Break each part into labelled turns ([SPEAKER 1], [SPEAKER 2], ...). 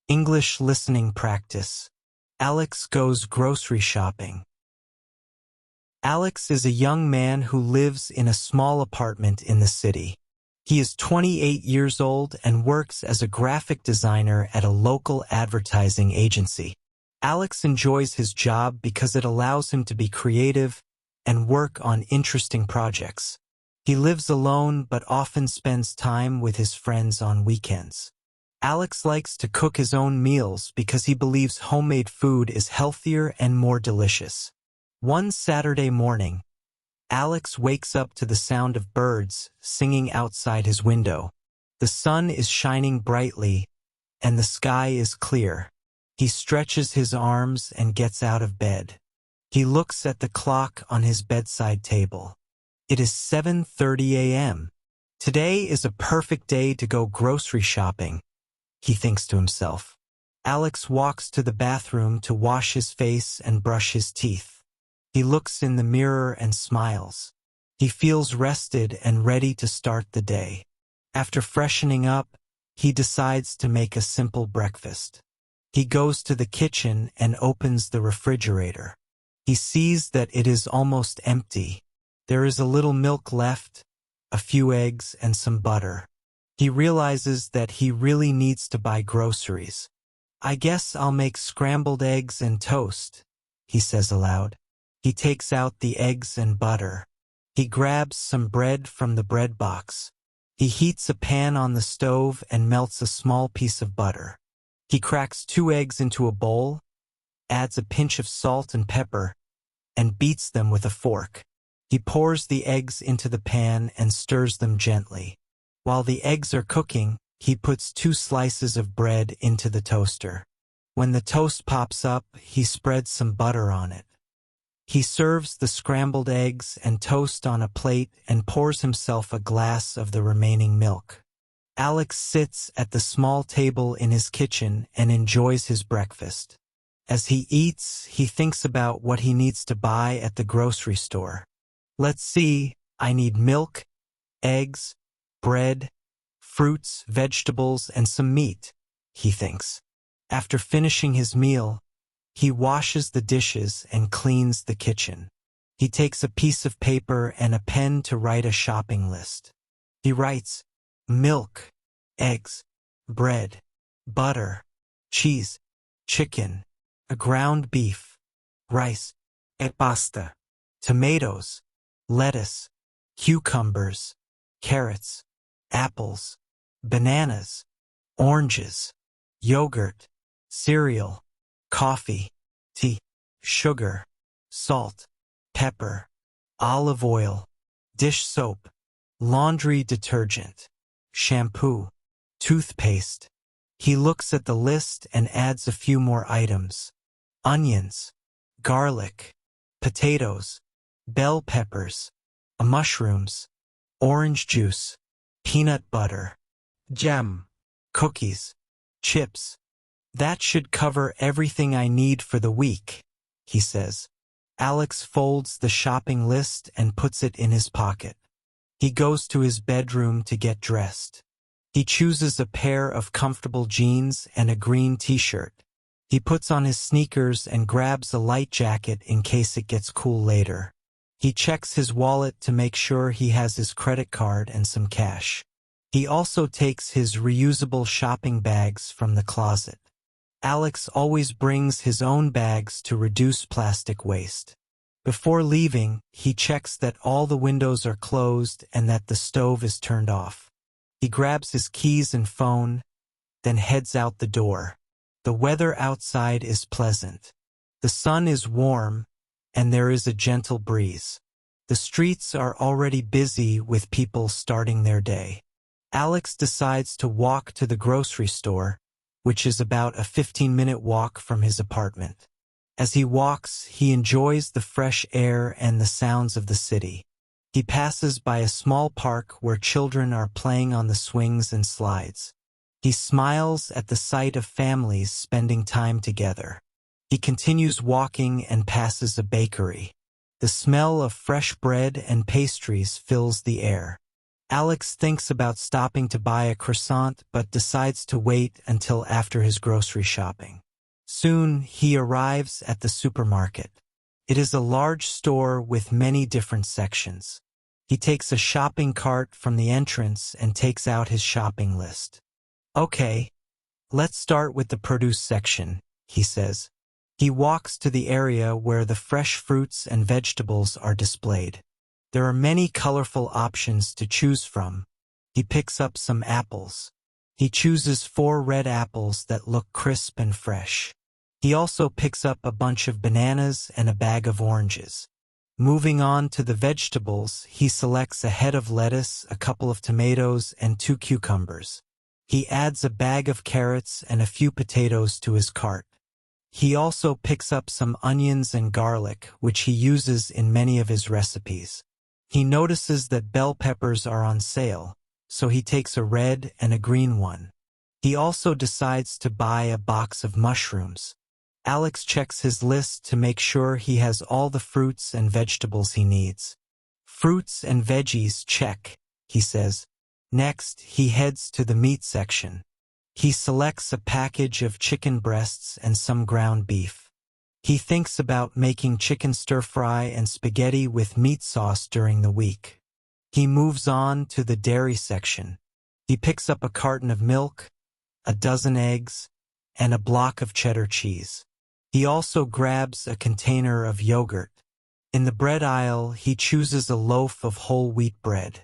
[SPEAKER 1] English listening practice. Alex goes grocery shopping. Alex is a young man who lives in a small apartment in the city. He is 28 years old and works as a graphic designer at a local advertising agency. Alex enjoys his job because it allows him to be creative and work on interesting projects. He lives alone but often spends time with his friends on weekends. Alex likes to cook his own meals because he believes homemade food is healthier and more delicious. One Saturday morning, Alex wakes up to the sound of birds singing outside his window. The sun is shining brightly, and the sky is clear. He stretches his arms and gets out of bed. He looks at the clock on his bedside table. It is 7:30 a.m. Today is a perfect day to go grocery shopping, he thinks to himself. Alex walks to the bathroom to wash his face and brush his teeth. He looks in the mirror and smiles. He feels rested and ready to start the day. After freshening up, he decides to make a simple breakfast. He goes to the kitchen and opens the refrigerator. He sees that it is almost empty. There is a little milk left, a few eggs, and some butter. He realizes that he really needs to buy groceries. "I guess I'll make scrambled eggs and toast," he says aloud. He takes out the eggs and butter. He grabs some bread from the bread box. He heats a pan on the stove and melts a small piece of butter. He cracks 2 eggs into a bowl, adds a pinch of salt and pepper, and beats them with a fork. He pours the eggs into the pan and stirs them gently. While the eggs are cooking, he puts 2 slices of bread into the toaster. When the toast pops up, he spreads some butter on it. He serves the scrambled eggs and toast on a plate and pours himself a glass of the remaining milk. Alex sits at the small table in his kitchen and enjoys his breakfast. As he eats, he thinks about what he needs to buy at the grocery store. "Let's see, I need milk, eggs, bread, fruits, vegetables, and some meat," he thinks. After finishing his meal, he washes the dishes and cleans the kitchen. He takes a piece of paper and a pen to write a shopping list. He writes milk, eggs, bread, butter, cheese, chicken, a ground beef, rice, e pasta, tomatoes, lettuce, cucumbers, carrots, apples, bananas, oranges, yogurt, cereal, coffee, tea, sugar, salt, pepper, olive oil, dish soap, laundry detergent, shampoo, toothpaste. He looks at the list and adds a few more items: onions, garlic, potatoes, bell peppers, mushrooms, orange juice, peanut butter, jam, cookies, chips. "That should cover everything I need for the week," he says. Alex folds the shopping list and puts it in his pocket. He goes to his bedroom to get dressed. He chooses a pair of comfortable jeans and a green t-shirt. He puts on his sneakers and grabs a light jacket in case it gets cool later. He checks his wallet to make sure he has his credit card and some cash. He also takes his reusable shopping bags from the closet. Alex always brings his own bags to reduce plastic waste. Before leaving, he checks that all the windows are closed and that the stove is turned off. He grabs his keys and phone, then heads out the door. The weather outside is pleasant. The sun is warm, and there is a gentle breeze. The streets are already busy with people starting their day. Alex decides to walk to the grocery store, which is about a 15-minute walk from his apartment. As he walks, he enjoys the fresh air and the sounds of the city. He passes by a small park where children are playing on the swings and slides. He smiles at the sight of families spending time together. He continues walking and passes a bakery. The smell of fresh bread and pastries fills the air. Alex thinks about stopping to buy a croissant but decides to wait until after his grocery shopping. Soon, he arrives at the supermarket. It is a large store with many different sections. He takes a shopping cart from the entrance and takes out his shopping list. Okay, let's start with the produce section, he says. He walks to the area where the fresh fruits and vegetables are displayed. There are many colorful options to choose from. He picks up some apples. He chooses 4 red apples that look crisp and fresh. He also picks up a bunch of bananas and a bag of oranges. Moving on to the vegetables, he selects a head of lettuce, a couple of tomatoes, and 2 cucumbers. He adds a bag of carrots and a few potatoes to his cart. He also picks up some onions and garlic, which he uses in many of his recipes. He notices that bell peppers are on sale, so he takes a red and a green one. He also decides to buy a box of mushrooms. Alex checks his list to make sure he has all the fruits and vegetables he needs. Fruits and veggies, check, he says. Next, he heads to the meat section. He selects a package of chicken breasts and some ground beef. He thinks about making chicken stir-fry and spaghetti with meat sauce during the week. He moves on to the dairy section. He picks up a carton of milk, a dozen eggs, and a block of cheddar cheese. He also grabs a container of yogurt. In the bread aisle, he chooses a loaf of whole wheat bread.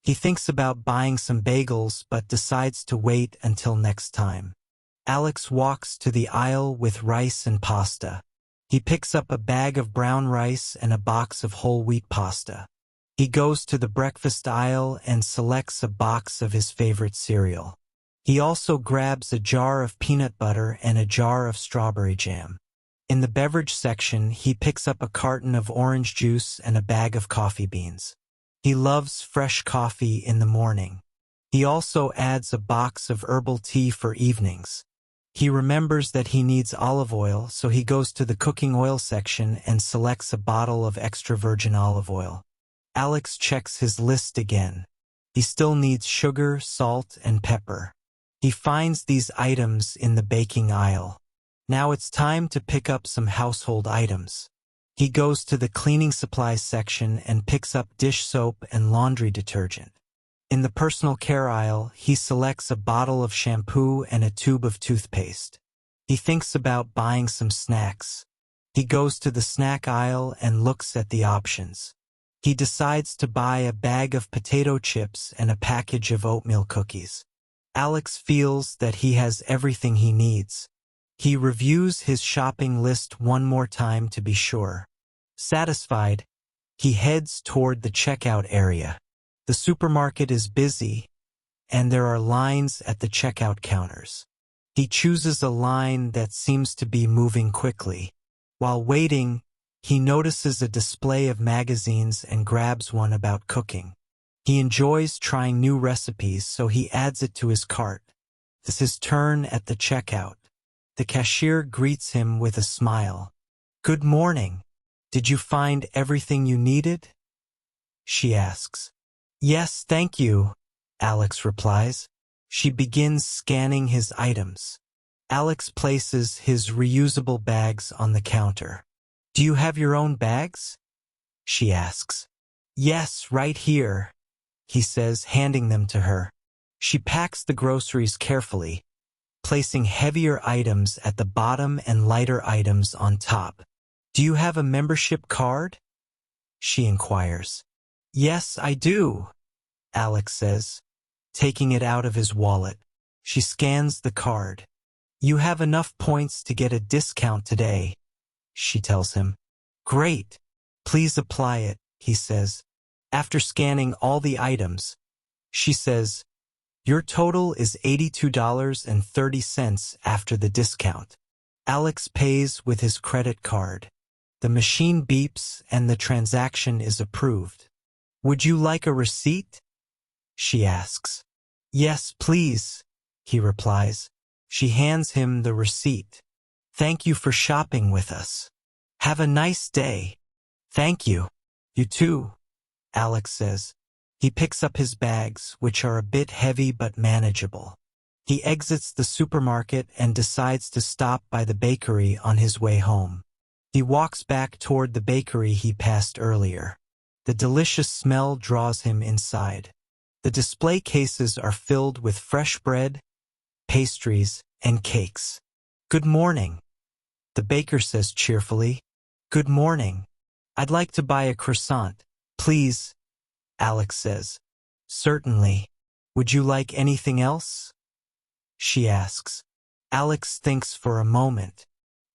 [SPEAKER 1] He thinks about buying some bagels but decides to wait until next time. Alex walks to the aisle with rice and pasta. He picks up a bag of brown rice and a box of whole wheat pasta. He goes to the breakfast aisle and selects a box of his favorite cereal. He also grabs a jar of peanut butter and a jar of strawberry jam. In the beverage section, he picks up a carton of orange juice and a bag of coffee beans. He loves fresh coffee in the morning. He also adds a box of herbal tea for evenings. He remembers that he needs olive oil, so he goes to the cooking oil section and selects a bottle of extra virgin olive oil. Alex checks his list again. He still needs sugar, salt, and pepper. He finds these items in the baking aisle. Now it's time to pick up some household items. He goes to the cleaning supplies section and picks up dish soap and laundry detergent. In the personal care aisle, he selects a bottle of shampoo and a tube of toothpaste. He thinks about buying some snacks. He goes to the snack aisle and looks at the options. He decides to buy a bag of potato chips and a package of oatmeal cookies. Alex feels that he has everything he needs. He reviews his shopping list one more time to be sure. Satisfied, he heads toward the checkout area. The supermarket is busy, and there are lines at the checkout counters. He chooses a line that seems to be moving quickly. While waiting, he notices a display of magazines and grabs one about cooking. He enjoys trying new recipes, so he adds it to his cart. It's his turn at the checkout. The cashier greets him with a smile. "Good morning. Did you find everything you needed?" she asks. "Yes, thank you," Alex replies. She begins scanning his items. Alex places his reusable bags on the counter. "Do you have your own bags?" she asks. "Yes, right here," he says, handing them to her. She packs the groceries carefully, placing heavier items at the bottom and lighter items on top. "Do you have a membership card?" she inquires. "Yes, I do," Alex says, taking it out of his wallet. She scans the card. "You have enough points to get a discount today," she tells him. "Great. Please apply it," he says. After scanning all the items, she says, "Your total is $82.30 after the discount." Alex pays with his credit card. The machine beeps and the transaction is approved. "Would you like a receipt?" she asks. "Yes, please," he replies. She hands him the receipt. "Thank you for shopping with us. Have a nice day." "Thank you. You too," Alex says. He picks up his bags, which are a bit heavy but manageable. He exits the supermarket and decides to stop by the bakery on his way home. He walks back toward the bakery he passed earlier. The delicious smell draws him inside. The display cases are filled with fresh bread, pastries, and cakes. "Good morning," the baker says cheerfully. "Good morning. I'd like to buy a croissant, please," Alex says. "Certainly. Would you like anything else?" she asks. Alex thinks for a moment.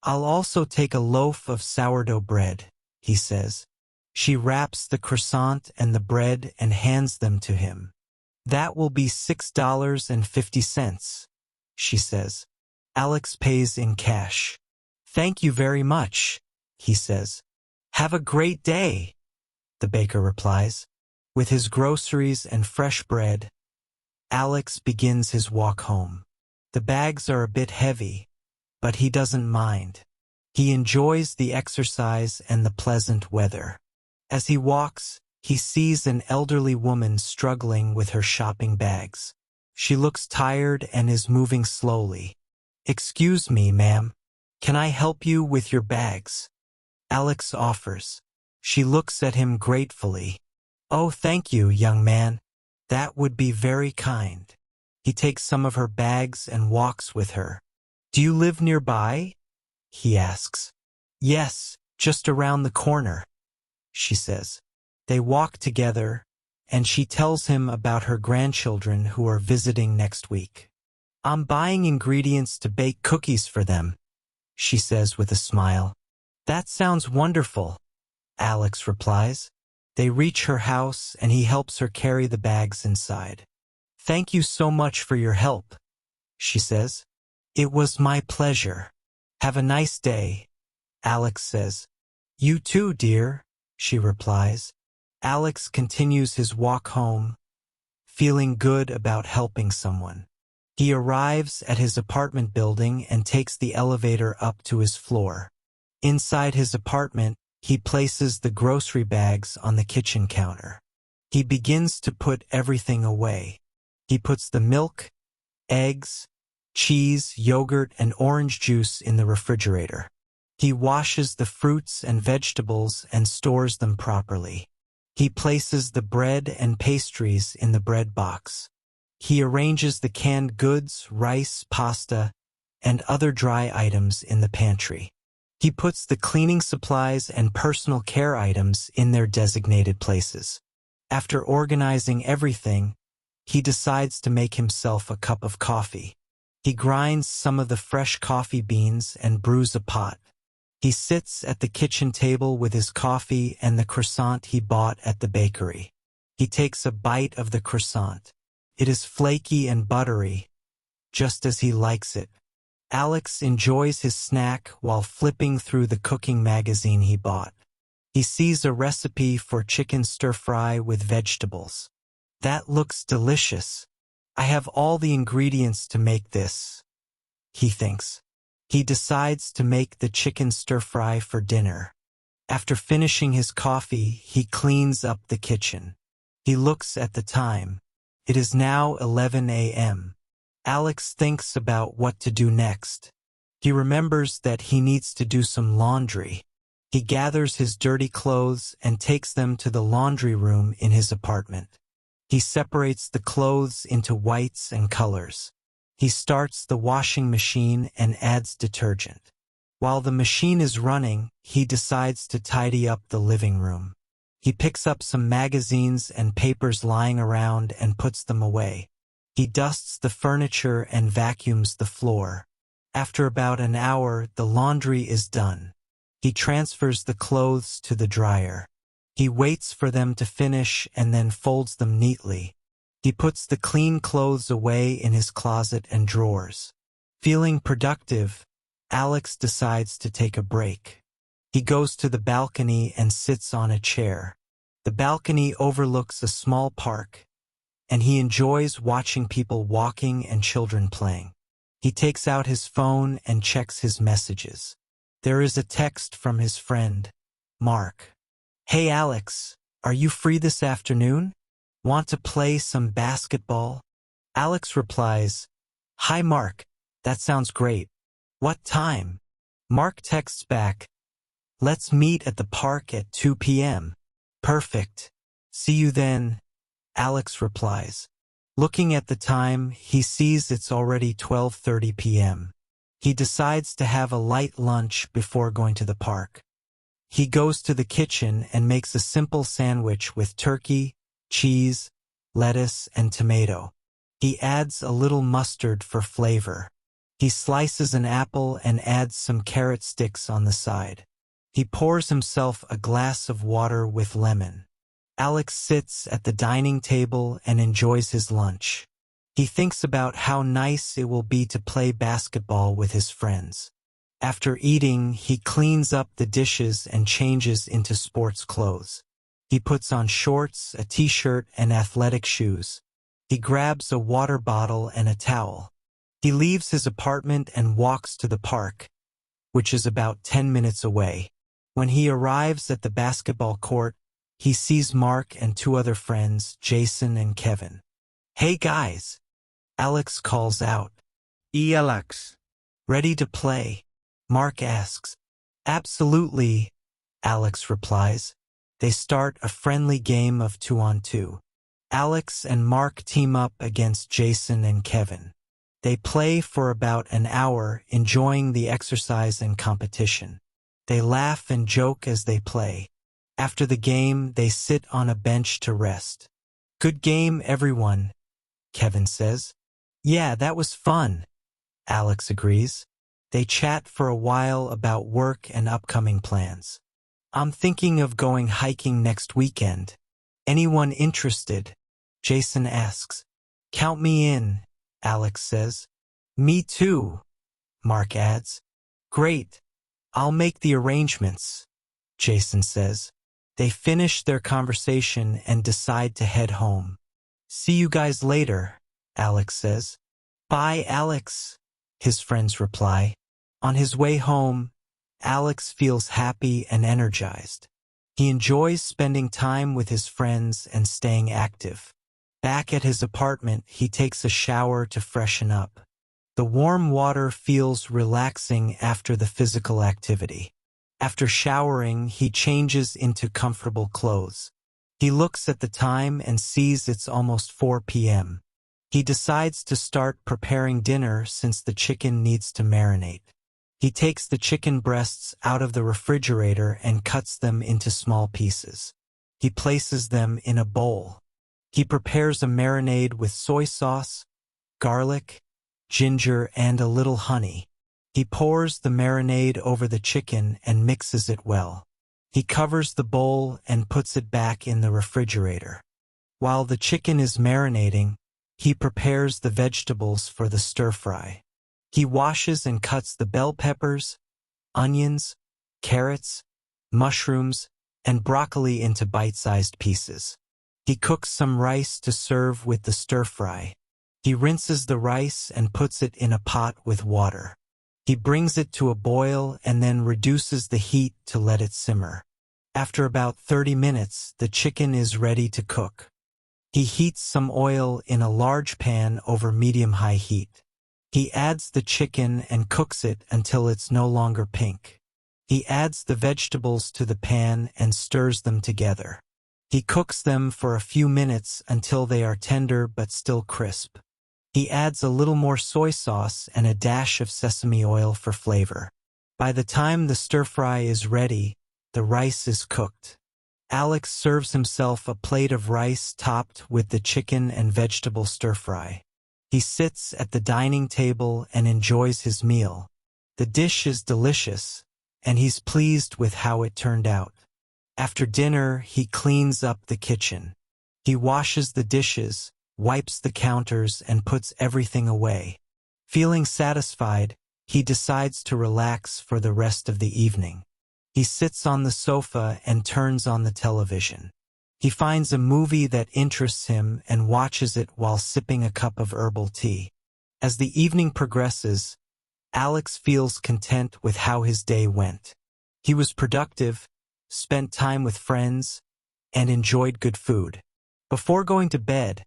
[SPEAKER 1] "I'll also take a loaf of sourdough bread," he says. She wraps the croissant and the bread and hands them to him. "That will be $6.50, she says. Alex pays in cash. "Thank you very much," he says. "Have a great day," the baker replies. With his groceries and fresh bread, Alex begins his walk home. The bags are a bit heavy, but he doesn't mind. He enjoys the exercise and the pleasant weather. As he walks, he sees an elderly woman struggling with her shopping bags. She looks tired and is moving slowly. "Excuse me, ma'am. Can I help you with your bags?" Alex offers. She looks at him gratefully. "Oh, thank you, young man. That would be very kind." He takes some of her bags and walks with her. "Do you live nearby?" he asks. "Yes, just around the corner," she says. They walk together, and she tells him about her grandchildren who are visiting next week. "I'm buying ingredients to bake cookies for them," she says with a smile. "That sounds wonderful," Alex replies. They reach her house, and he helps her carry the bags inside. "Thank you so much for your help," she says. "It was my pleasure. Have a nice day," Alex says. "You too, dear," she replies. Alex continues his walk home, feeling good about helping someone. He arrives at his apartment building and takes the elevator up to his floor. Inside his apartment, he places the grocery bags on the kitchen counter. He begins to put everything away. He puts the milk, eggs, cheese, yogurt, and orange juice in the refrigerator. He washes the fruits and vegetables and stores them properly. He places the bread and pastries in the bread box. He arranges the canned goods, rice, pasta, and other dry items in the pantry. He puts the cleaning supplies and personal care items in their designated places. After organizing everything, he decides to make himself a cup of coffee. He grinds some of the fresh coffee beans and brews a pot. He sits at the kitchen table with his coffee and the croissant he bought at the bakery. He takes a bite of the croissant. It is flaky and buttery, just as he likes it. Alex enjoys his snack while flipping through the cooking magazine he bought. He sees a recipe for chicken stir-fry with vegetables. "That looks delicious. I have all the ingredients to make this," he thinks. He decides to make the chicken stir-fry for dinner. After finishing his coffee, he cleans up the kitchen. He looks at the time. It is now 11 a.m. Alex thinks about what to do next. He remembers that he needs to do some laundry. He gathers his dirty clothes and takes them to the laundry room in his apartment. He separates the clothes into whites and colors. He starts the washing machine and adds detergent. While the machine is running, he decides to tidy up the living room. He picks up some magazines and papers lying around and puts them away. He dusts the furniture and vacuums the floor. After about an hour, the laundry is done. He transfers the clothes to the dryer. He waits for them to finish and then folds them neatly. He puts the clean clothes away in his closet and drawers. Feeling productive, Alex decides to take a break. He goes to the balcony and sits on a chair. The balcony overlooks a small park, and he enjoys watching people walking and children playing. He takes out his phone and checks his messages. There is a text from his friend, Mark. "Hey Alex, are you free this afternoon? Want to play some basketball? Alex replies, Hi Mark, that sounds great. What time? Mark texts back, Let's meet at the park at 2 p.m. Perfect. See you then, Alex replies. Looking at the time, he sees it's already 12:30 p.m. He decides to have a light lunch before going to the park. He goes to the kitchen and makes a simple sandwich with turkey, cheese, lettuce, and tomato. He adds a little mustard for flavor. He slices an apple and adds some carrot sticks on the side. He pours himself a glass of water with lemon. Alex sits at the dining table and enjoys his lunch. He thinks about how nice it will be to play basketball with his friends. After eating, he cleans up the dishes and changes into sports clothes. He puts on shorts, a t-shirt, and athletic shoes. He grabs a water bottle and a towel. He leaves his apartment and walks to the park, which is about 10 minutes away. When he arrives at the basketball court, he sees Mark and two other friends, Jason and Kevin. Hey guys, Alex calls out.
[SPEAKER 2] Alex.
[SPEAKER 1] Ready to play? Mark asks. Absolutely, Alex replies. They start a friendly game of 2-on-2. Alex and Mark team up against Jason and Kevin. They play for about an hour, enjoying the exercise and competition. They laugh and joke as they play. After the game, they sit on a bench to rest. Good game, everyone, Kevin says. Yeah, that was fun, Alex agrees. They chat for a while about work and upcoming plans. I'm thinking of going hiking next weekend. Anyone interested? Jason asks. Count me in, Alex says. Me too, Mark adds. Great. I'll make the arrangements, Jason says. They finish their conversation and decide to head home. See you guys later, Alex says. Bye, Alex, his friends reply. On his way home, Alex feels happy and energized. He enjoys spending time with his friends and staying active. Back at his apartment, he takes a shower to freshen up. The warm water feels relaxing after the physical activity. After showering, he changes into comfortable clothes. He looks at the time and sees it's almost 4 p.m. He decides to start preparing dinner since the chicken needs to marinate. He takes the chicken breasts out of the refrigerator and cuts them into small pieces. He places them in a bowl. He prepares a marinade with soy sauce, garlic, ginger, and a little honey. He pours the marinade over the chicken and mixes it well. He covers the bowl and puts it back in the refrigerator. While the chicken is marinating, he prepares the vegetables for the stir-fry. He washes and cuts the bell peppers, onions, carrots, mushrooms, and broccoli into bite-sized pieces. He cooks some rice to serve with the stir-fry. He rinses the rice and puts it in a pot with water. He brings it to a boil and then reduces the heat to let it simmer. After about 30 minutes, the chicken is ready to cook. He heats some oil in a large pan over medium-high heat. He adds the chicken and cooks it until it's no longer pink. He adds the vegetables to the pan and stirs them together. He cooks them for a few minutes until they are tender but still crisp. He adds a little more soy sauce and a dash of sesame oil for flavor. By the time the stir-fry is ready, the rice is cooked. Alex serves himself a plate of rice topped with the chicken and vegetable stir-fry. He sits at the dining table and enjoys his meal. The dish is delicious, and he's pleased with how it turned out. After dinner, he cleans up the kitchen. He washes the dishes, wipes the counters, and puts everything away. Feeling satisfied, he decides to relax for the rest of the evening. He sits on the sofa and turns on the television. He finds a movie that interests him and watches it while sipping a cup of herbal tea. As the evening progresses, Alex feels content with how his day went. He was productive, spent time with friends, and enjoyed good food. Before going to bed,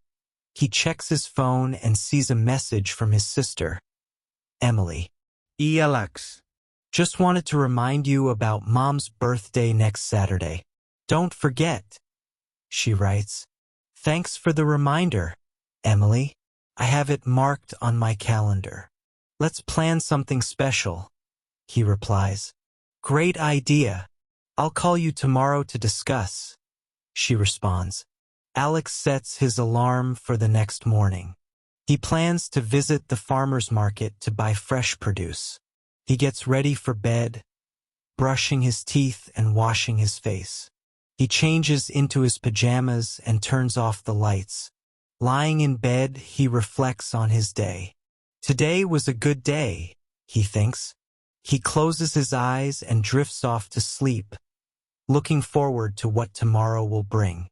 [SPEAKER 1] he checks his phone and sees a message from his sister, Emily.
[SPEAKER 2] Alex.
[SPEAKER 1] Just wanted to remind you about Mom's birthday next Saturday. Don't forget, she writes. Thanks for the reminder, Emily. I have it marked on my calendar. Let's plan something special, he replies. Great idea. I'll call you tomorrow to discuss, she responds. Alex sets his alarm for the next morning. He plans to visit the farmer's market to buy fresh produce. He gets ready for bed, brushing his teeth and washing his face. He changes into his pajamas and turns off the lights. Lying in bed, he reflects on his day. Today was a good day, he thinks. He closes his eyes and drifts off to sleep, looking forward to what tomorrow will bring.